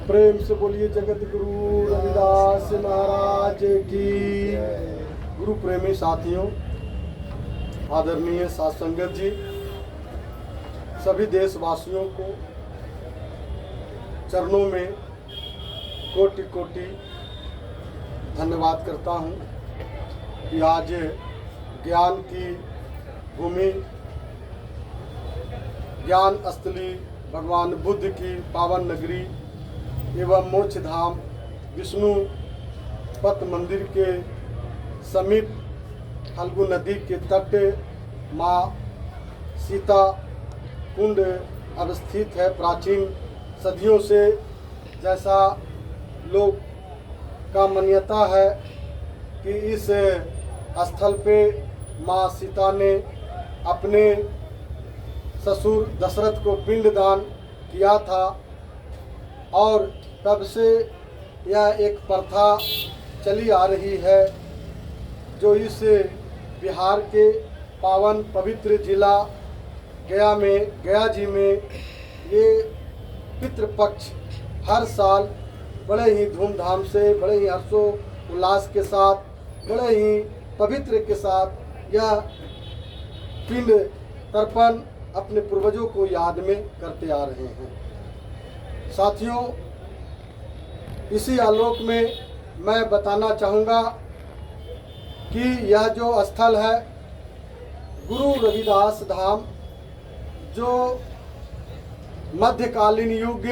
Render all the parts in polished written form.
प्रेम से बोलिए जगत गुरु रविदास महाराज की। गुरु प्रेमी साथियों, आदरणीय साथ संगत जी, सभी देशवासियों को चरणों में कोटि कोटि धन्यवाद करता हूँ कि आज ज्ञान की भूमि, ज्ञान स्थली, भगवान बुद्ध की पावन नगरी एवं मोक्ष धाम विष्णु पथ मंदिर के समीप फल्गु नदी के तट माँ सीता कुंड अवस्थित है। प्राचीन सदियों से जैसा लोग का मान्यता है कि इस स्थल पे माँ सीता ने अपने ससुर दशरथ को पिंडदान किया था और तब से यह एक प्रथा चली आ रही है जो इस बिहार के पावन पवित्र जिला गया जी में ये पितृपक्ष हर साल बड़े ही धूमधाम से, बड़े ही हर्षोल्लास के साथ, बड़े ही पवित्र के साथ यह पिंड तर्पण अपने पूर्वजों को याद में करते आ रहे हैं। साथियों, इसी आलोक में मैं बताना चाहूँगा कि यह जो स्थल है गुरु रविदास धाम, जो मध्यकालीन युग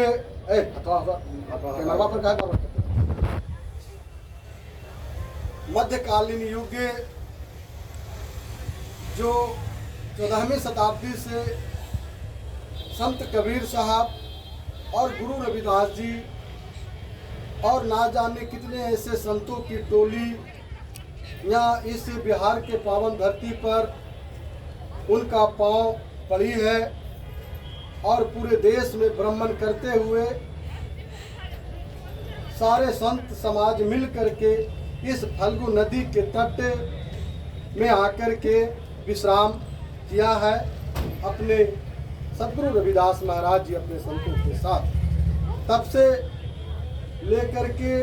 मध्यकालीन युग जो 14वीं शताब्दी से संत कबीर साहब और गुरु रविदास जी और ना जाने कितने ऐसे संतों की टोली यहाँ इस बिहार के पावन धरती पर उनका पांव पड़ी है और पूरे देश में भ्रमण करते हुए सारे संत समाज मिल करके इस फल्गु नदी के तट में आकर के विश्राम किया है। अपने सदगुरु रविदास महाराज जी अपने संतों के साथ तब से लेकर के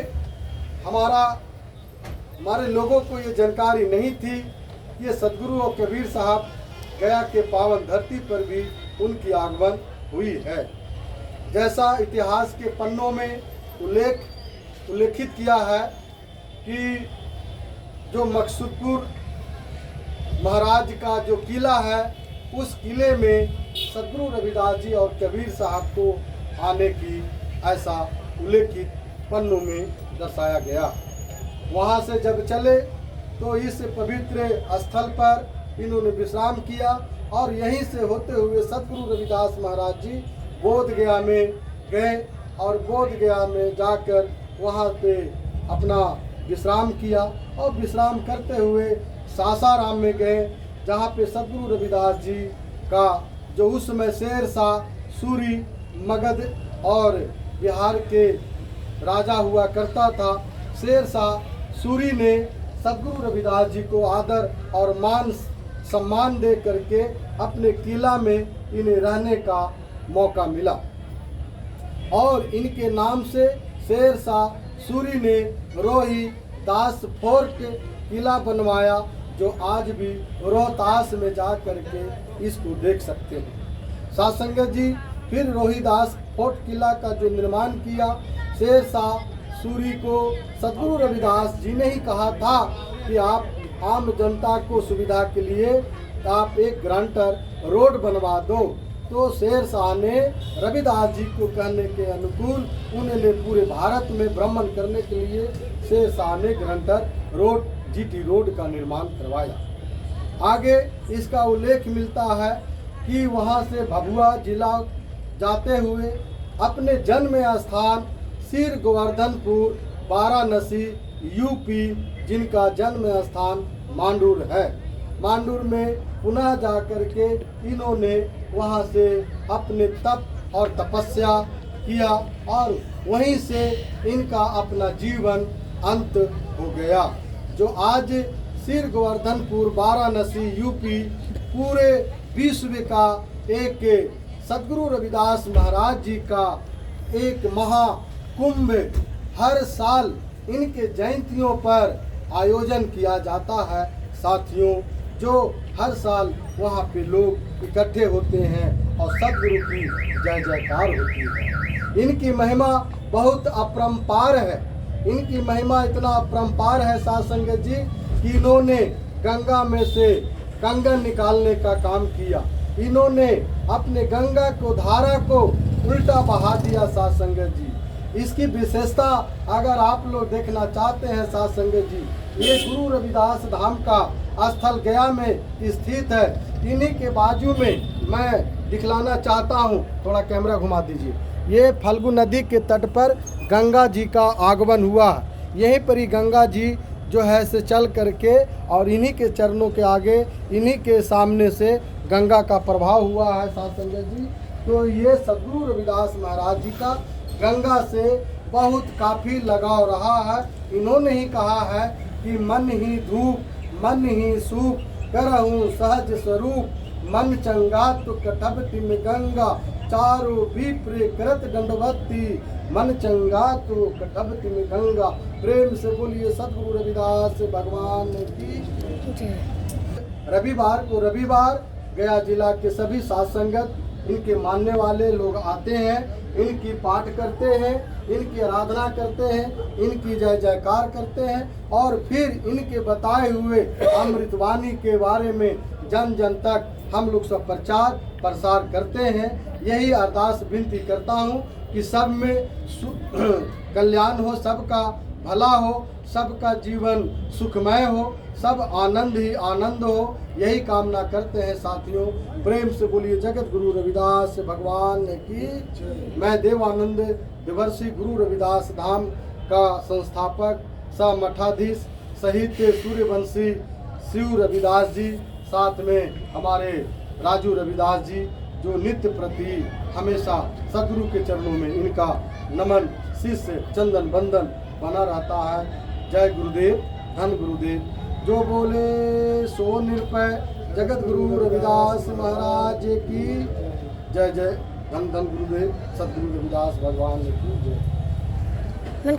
हमारे लोगों को ये जानकारी नहीं थी कि ये सदगुरु और कबीर साहब गया के पावन धरती पर भी उनकी आगमन हुई है। जैसा इतिहास के पन्नों में उल्लेखित किया है कि जो मकसूदपुर महाराज का जो किला है, उस किले में सदगुरु रविदास जी और कबीर साहब को आने की ऐसा उल्लेखित पन्नों में दर्शाया गया। वहाँ से जब चले तो इस पवित्र स्थल पर इन्होंने विश्राम किया और यहीं से होते हुए सदगुरु रविदास महाराज जी बोध गया में गए और बोध गया में जाकर वहाँ पे अपना विश्राम किया और विश्राम करते हुए सासाराम में गए, जहाँ पे सदगुरु रविदास जी का जो उस समय शेरशाह सूरी मगध और बिहार के राजा हुआ करता था, शेरशाह सूरी ने सदगुरु रविदास जी को आदर और मान सम्मान दे करके अपने किला में इन्हें रहने का मौका मिला और इनके नाम से शेरशाह सूरी ने रोहिदास फोर्ट किला बनवाया, जो आज भी रोहतास में जा करके इसको देख सकते हैं। साथ संगत जी, फिर रोहिदास फोर्ट किला का जो निर्माण किया, शेरशाह सूरी को सदगुरु रविदास जी ने ही कहा था कि आप आम जनता को सुविधा के लिए आप एक ग्रांटर रोड बनवा दो। तो शेरशाह ने रविदास जी को कहने के अनुकूल उन्होंने पूरे भारत में भ्रमण करने के लिए शेरशाह ने ग्रांटर रोड, जीटी रोड का निर्माण करवाया। आगे इसका उल्लेख मिलता है कि वहाँ से भभुआ जिला जाते हुए अपने जन्म स्थान सिर गोवर्धनपुर वाराणसी यूपी, जिनका जन्म स्थान मांडूर है, मांडूर में पुनः जाकर के इन्होंने वहाँ से अपने तप और तपस्या किया और वहीं से इनका अपना जीवन अंत हो गया। जो आज सिर गोवर्धनपुर वाराणसी यूपी पूरे विश्व का एक सदगुरु रविदास महाराज जी का एक कुंभ हर साल इनके जयंतियों पर आयोजन किया जाता है। साथियों, जो हर साल वहाँ पे लोग इकट्ठे होते हैं और सदगुरु की जय जयकार होती है। इनकी महिमा बहुत अपरंपार है। इनकी महिमा इतना अपरंपार है साध संगत जी कि इन्होंने गंगा में से कंगन निकालने का काम किया। इन्होंने अपने गंगा को धारा को उल्टा बहा दिया साध संगत जी। इसकी विशेषता अगर आप लोग देखना चाहते हैं साध संगत जी, ये गुरु रविदास धाम का स्थल गया में स्थित है। इन्हीं के बाजू में मैं दिखलाना चाहता हूँ, थोड़ा कैमरा घुमा दीजिए। ये फल्गु नदी के तट पर गंगा जी का आगमन हुआ। यहीं पर ही गंगा जी जो है से चल करके और इन्हीं के चरणों के आगे, इन्हीं के सामने से गंगा का प्रभाव हुआ है साध संगत जी। तो ये सद्गुरु रविदास महाराज जी का गंगा से बहुत काफ़ी लगाव रहा है। इन्होंने ही कहा है कि मन ही धूप मन ही सूप करहूँ सहज स्वरूप, मन चंगा तो कटभति में गंगा चारों विप्र करत दंडवती, मन चंगा तो कटभति में गंगा। प्रेम से बोलिए सद्गुरु रविदास भगवान की। रविवार गया जिला के सभी साध संगत, इनके मानने वाले लोग आते हैं, इनकी पाठ करते हैं, इनकी आराधना करते हैं, इनकी जय जयकार करते हैं और फिर इनके बताए हुए अमृतवाणी के बारे में जन जन तक हम लोग सब प्रचार प्रसार करते हैं। यही अरदास विनती करता हूँ कि सब में कल्याण हो, सबका भला हो, सबका जीवन सुखमय हो, सब आनंद ही आनंद हो, यही कामना करते हैं साथियों। प्रेम से बोलिए जगत गुरु रविदास भगवान की। मैं देवानंद देवर्षि गुरु रविदास धाम का संस्थापक सह मठाधीश सहित सूर्यवंशी शिव रविदास जी, साथ में हमारे राजू रविदास जी, जो नित्य प्रति हमेशा सदगुरु के चरणों में इनका नमन शिष्य चंदन बंदन बना रहता है। जय गुरुदेव, धन गुरुदेव। जो बोले सो निरपय जगत गुरु रविदास महाराज की जय। जय धन धन गुरुदेव सदगुरु रविदास भगवान की जय।